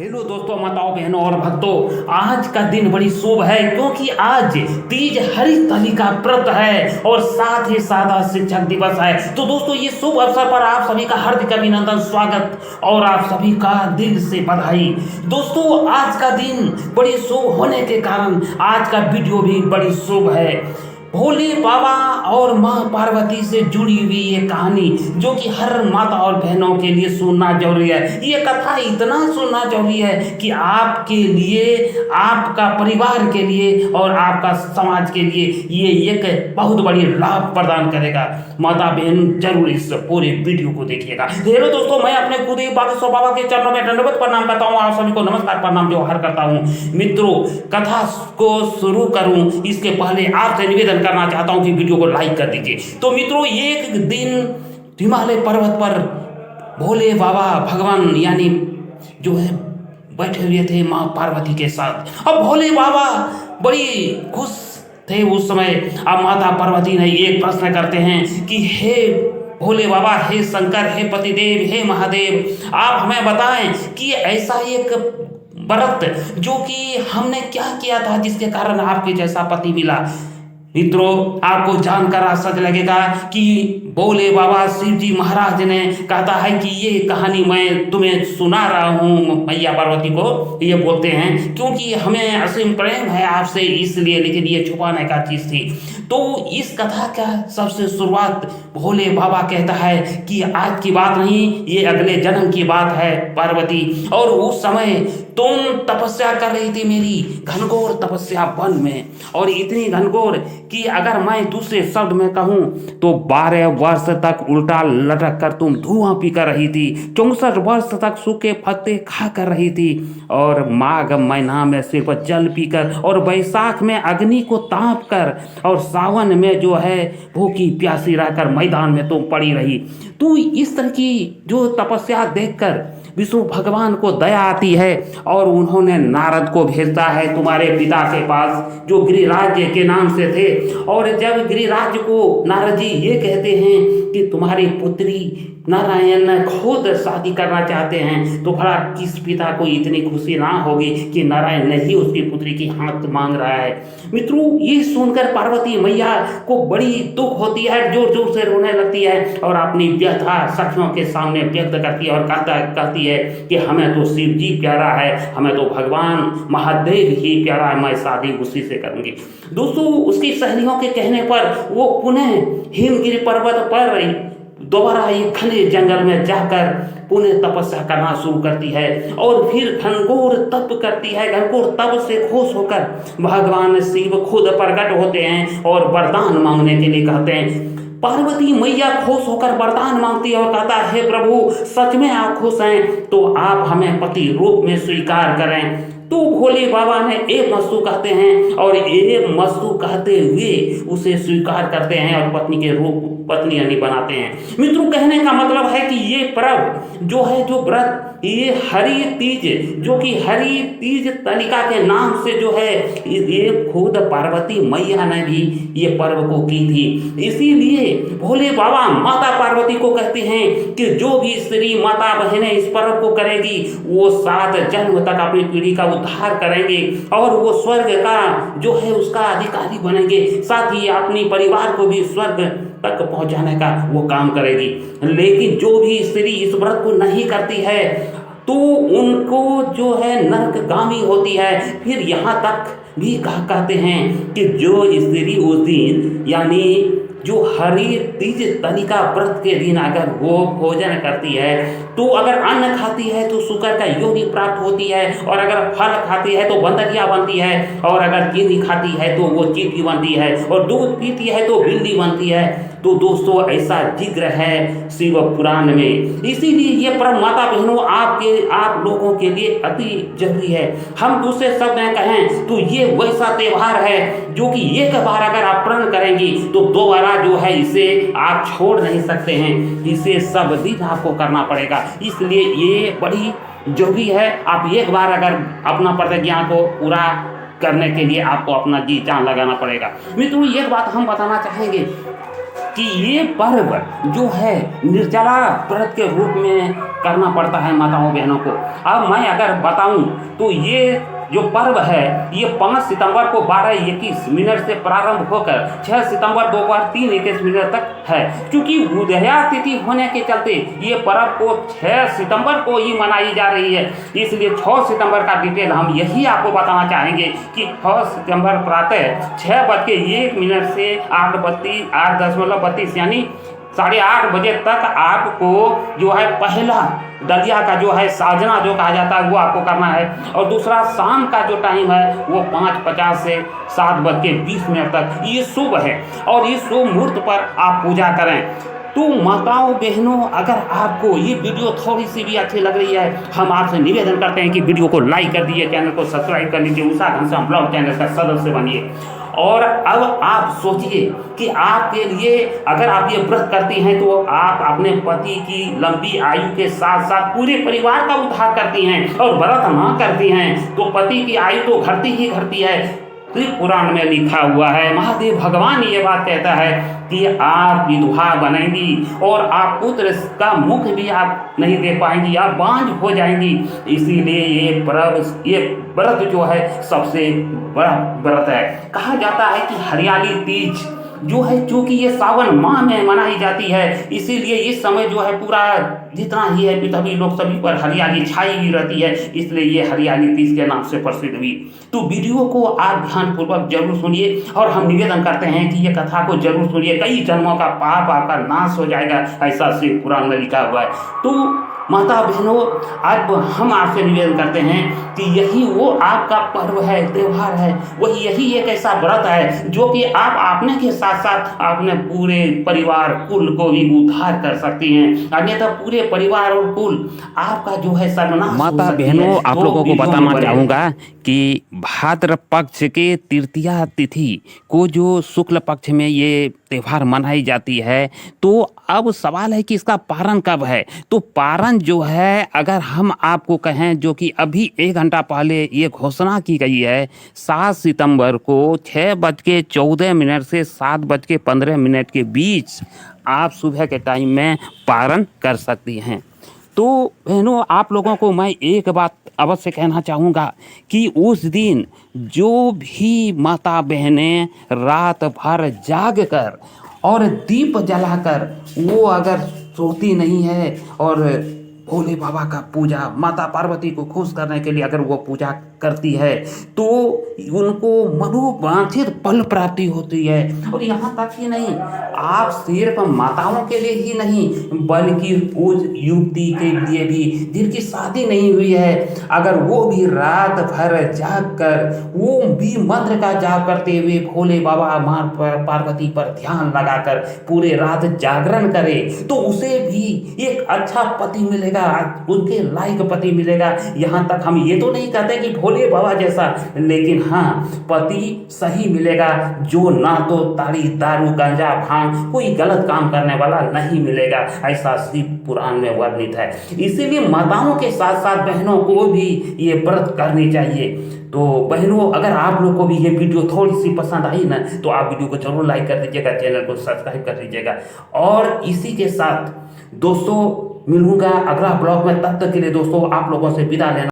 Hello दोस्तों, माताओं, बहनों और भक्तों, आज का दिन बड़ी शुभ है क्योंकि आज तीज हरितालिका का व्रत है और साथ ही साथ शिक्षक दिवस है। तो दोस्तों, ये शुभ अवसर पर आप सभी का हार्दिक अभिनंदन, स्वागत और आप सभी का दिल से बधाई। दोस्तों, आज का दिन बड़ी शुभ होने के कारण आज का वीडियो भी बड़ी शुभ है। भोले बाबा और माँ पार्वती से जुड़ी हुई ये कहानी जो कि हर माता और बहनों के लिए सुनना जरूरी है। ये कथा इतना सुनना जरूरी है कि आपके लिए, आपका परिवार के लिए और आपका समाज के लिए ये एक बहुत बड़ी लाभ प्रदान करेगा। माता बहन जरूर इस पूरे वीडियो को देखिएगा। हेलो दोस्तों, मैं अपने खुद ही बागेश्वर बाबा के चरणों में दंडवत प्रणाम करता हूँ। आप सभी को नमस्कार प्रणाम जोहार करता हूँ। मित्रों, कथा को शुरू करूँ इसके पहले आपसे निवेदन करना चाहता हूं कि वीडियो को लाइक कर दीजिए। तो मित्रों, एक दिन हिमालय पर्वत पर भोले बाबा भगवान यानी जो है बैठे हुए थे मां पार्वती के साथ। अब भोले बाबा बड़ी खुश थे उस समय। अब माता पार्वती ने एक प्रश्न करते हैं कि हे भोले बाबा, हे शंकर, हे पतिदेव, हे महादेव, आप हमें बताएं कि ऐसा एक व्रत जो कि हमने क्या किया था जिसके कारण आपके जैसा पति मिला। मित्रों, आपको जानकर आश्चर्य लगेगा कि भोले बाबा शिव जी महाराज ने कहता है कि ये कहानी मैं तुम्हें सुना रहा हूँ मैया पार्वती को। ये बोलते हैं क्योंकि हमें असीम प्रेम है आपसे, इसलिए, लेकिन ये छुपाने का चीज थी। तो इस कथा का सबसे शुरुआत भोले बाबा कहता है कि आज की बात नहीं, ये अगले जन्म की बात है पार्वती। और उस समय तुम तपस्या कर रही थी मेरी घनघोर तपस्या वन में, और इतनी घनघोर कि अगर मैं दूसरे शब्द में कहूं तो 12 वर्ष तक उल्टा लटक कर तुम धुआं पी कर रही थी, 64 वर्ष तक सूखे पत्ते खा कर रही थी, और माघ महीना में सिर्फ जल पीकर, और वैशाख में अग्नि को ताप कर, और सावन में जो है भूखी प्यासी रहकर मैदान में तुम पड़ी रही। तो इस तरह की जो तपस्या देखकर विष्णु भगवान को दया आती है और उन्होंने नारद को भेजता है तुम्हारे पिता के पास जो गिरिराज के नाम से थे। और जब गिरिराज को नारद जी ये कहते हैं कि तुम्हारी पुत्री नारायण खुद शादी करना चाहते हैं, तो भला किस पिता को इतनी खुशी ना होगी कि नारायण ने ही उसकी पुत्री की हाथ मांग रहा है। मित्रों, ये सुनकर पार्वती मैया को बड़ी दुख होती है, जोर जोर से रोने लगती है और अपनी व्यथा सखियों के सामने व्यक्त करती है और कहती है कि हमें तो शिव जी प्यारा है, हमें तो भगवान महादेव ही प्यारा है, मैं शादी उसी से करूंगी। दोस्तों, उसकी सहेलियों के कहने पर वो पुनः हिमगिरी पर्वत पर दोबारा एक घने जंगल में जाकर पुनः तपस्या करना शुरू करती है और फिर घनघोर तप करती है। घनघोर तप से खुश होकर भगवान शिव खुद प्रकट होते हैं और वरदान मांगने के लिए कहते हैं। पार्वती मैया खुश होकर वरदान मांगती है और कहता है, हे प्रभु, सच में आप खुश हैं तो आप हमें पति रूप में स्वीकार करें। तो भोले बाबा ने एक मस्तु कहते हैं और एक मस्तु कहते हुए उसे स्वीकार करते हैं और पत्नी के रूप पत्नी यानी बनाते हैं। मित्रों, कहने का मतलब है कि ये पर्व जो है, जो व्रत, ये हरि तीज जो कि हरि तीज तनिका के नाम से जो है ये खुद पार्वती मैया ने भी ये पर्व को की थी। इसीलिए भोले बाबा माता पार्वती को कहते हैं कि जो भी स्त्री माता बहनें इस पर्व को करेगी वो 7 जन्म तक अपनी पीढ़ी का उद्धार करेंगे और वो स्वर्ग का जो है उसका अधिकारी बनेंगे, साथ ही अपनी परिवार को भी स्वर्ग तक पहुंचाने का वो काम करेगी। लेकिन जो भी स्त्री इस व्रत को नहीं करती है तो उनको जो है नरकगामी होती है। फिर यहाँ तक भी कहते हैं कि जो स्त्री उस दिन यानी जो हरि तीज तनिका व्रत के दिन अगर वो भोजन करती है तो अगर अन्न खाती है तो शुक्र का योनि प्राप्त होती है, और अगर फल खाती है तो बंदरिया बनती है, और अगर चीनी खाती है तो वो चींटी बनती है, और दूध पीती है तो बिल्ली बनती है। तो दोस्तों, ऐसा जिक्र है शिव पुराण में। इसीलिए ये पर्व माता बहनों आप लोगों के लिए अति जरूरी है। हम दूसरे शब्द में कहें तो ये वैसा त्योहार है जो कि एक बार अगर आप प्रण करेंगी तो दोबारा जो है इसे आप छोड़ नहीं सकते हैं, इसे सब दिन आपको करना पड़ेगा। इसलिए ये बड़ी जरूरी है। आप एक बार अगर अपना प्रतिज्ञा को पूरा करने के लिए आपको अपना जी जान लगाना पड़ेगा। मित्रों, एक बात हम बताना चाहेंगे कि ये पर्व जो है निर्जला व्रत के रूप में करना पड़ता है माताओं बहनों को। अब मैं अगर बताऊं तो ये जो पर्व है ये 5 सितंबर को 12:21 से प्रारंभ होकर 6 सितंबर दोपहर 3:21 तक है। क्योंकि उदया तिथि होने के चलते ये पर्व को 6 सितंबर को ही मनाई जा रही है, इसलिए 6 सितंबर का डिटेल हम यही आपको बताना चाहेंगे कि 6 सितंबर प्रातः 6:01 से 8:32 यानी 8:30 बजे तक आपको जो है पहला दलिया का जो है साजना जो कहा जाता है वो आपको करना है। और दूसरा शाम का जो टाइम है वो 5:50 से 7:20 तक ये शुभ है और इस शुभ मुहूर्त पर आप पूजा करें। तो माताओं बहनों, अगर आपको ये वीडियो थोड़ी सी भी अच्छी लग रही है, हम आपसे निवेदन करते हैं कि वीडियो को लाइक कर दीजिए, चैनल को सब्सक्राइब कर लीजिए, उषा घनश्याम ब्लॉग चैनल का सदस्य बनिए। और अब आप सोचिए कि आपके लिए अगर आप ये व्रत करती हैं तो आप अपने पति की लंबी आयु के साथ साथ पूरे परिवार का उद्धार करती हैं, और व्रत ना करती हैं तो पति की आयु तो घटती ही घटती है। पुराण में लिखा हुआ है, महादेव भगवान ये बात कहता है कि आप विधवा बनेंगी और आप पुत्र का मुख भी आप नहीं दे पाएंगी, आप बांझ हो जाएंगी। इसीलिए ये व्रत जो है सबसे बड़ा व्रत है। कहा जाता है कि हरियाली तीज जो है, चूंकि ये सावन माह में मनाई जाती है, इसीलिए इस समय जो है पूरा जितना ही है तभी लोग सभी पर हरियाली छाई भी रहती है, इसलिए ये हरियाली तीज के नाम से प्रसिद्ध हुई। तो वीडियो को आप ध्यानपूर्वक जरूर सुनिए और हम निवेदन करते हैं कि ये कथा को जरूर सुनिए, कई जन्मों का पाप आपका नाश हो जाएगा, ऐसा शिव पुराण में लिखा हुआ है। तो माता बहनों, अब हम आपसे निवेदन करते हैं कि यही वो आपका पर्व है, त्योहार है, वही यही एक ऐसा व्रत है जो कि आप अपने के साथ साथ अपने पूरे परिवार कुल को भी उद्धार कर सकती हैं, अन्यथा पूरे परिवार और कुल आपका जो है सर्वनाश। माता बहनों, आप लोगों को बताना चाहूँगा कि भाद्र पक्ष के तृतीया तिथि को जो शुक्ल पक्ष में ये त्यौहार मनाई जाती है, तो अब सवाल है कि इसका पारण कब है। तो पारण जो है, अगर हम आपको कहें, जो कि अभी 1 घंटा पहले ये घोषणा की गई है, 7 सितंबर को 6:14 से 7:15 के बीच आप सुबह के टाइम में पारण कर सकती हैं। तो बहनों, आप लोगों को मैं एक बात अवश्य कहना चाहूँगा कि उस दिन जो भी माता बहनें रात भर जाग कर और दीप जलाकर वो अगर सोती नहीं है और भोले बाबा का पूजा, माता पार्वती को खुश करने के लिए अगर वो पूजा करती है, तो उनको मनोवांछित फल प्राप्ति होती है। और यहाँ तक ही नहीं, आप सिर्फ माताओं के लिए ही नहीं बल्कि उस युवती के लिए भी जिनकी शादी नहीं हुई है, अगर वो भी रात भर जाग कर वो भी मंत्र का जाप करते हुए भोले बाबा माँ पार्वती पर ध्यान लगाकर पूरे रात जागरण करे, तो उसे भी एक अच्छा पति मिलेगा, उनके लायक पति मिलेगा। यहाँ तक हम ये तो नहीं कहते कि भोले बाबा जैसा, लेकिन हाँ, पति सही मिलेगा जो ना तो ताड़ी दारू गांजा भांग कोई गलत काम करने वाला नहीं मिलेगा, ऐसा शिव पुराण में वर्णित है। इसीलिए माताओं के साथ साथ बहनों को भी ये व्रत करनी चाहिए। तो बहनों, अगर आप लोग को भी ये वीडियो थोड़ी सी पसंद आई ना, तो आप वीडियो को जरूर लाइक कर दीजिएगा, चैनल को सब्सक्राइब कर दीजिएगा। और इसी के साथ दोस्तों मिलूंगा अगला ब्लॉग में, तब तक के लिए दोस्तों आप लोगों से विदा लेना।